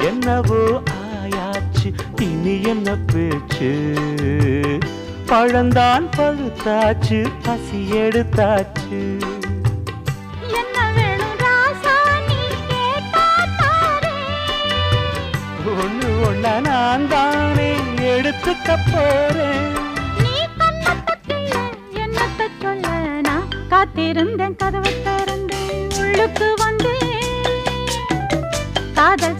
என்னவோ ஆயாச்சு இனி என்ன பேச்சு பழந்தான் பழுத்தாச்சு பசி எடுத்தாச்சு என்ன வேணும் ராசா நீ கேட்டா ஒண்ணு ஒண்ணா நான் தானே எடுத்துக்க போறேன் நீ கண்ணத்துக்குள்ள என்னத்த சொல்ல நான் காத்திருந்தேன் கதவை திறந்து உள்ளுக்கு வந்து காதல்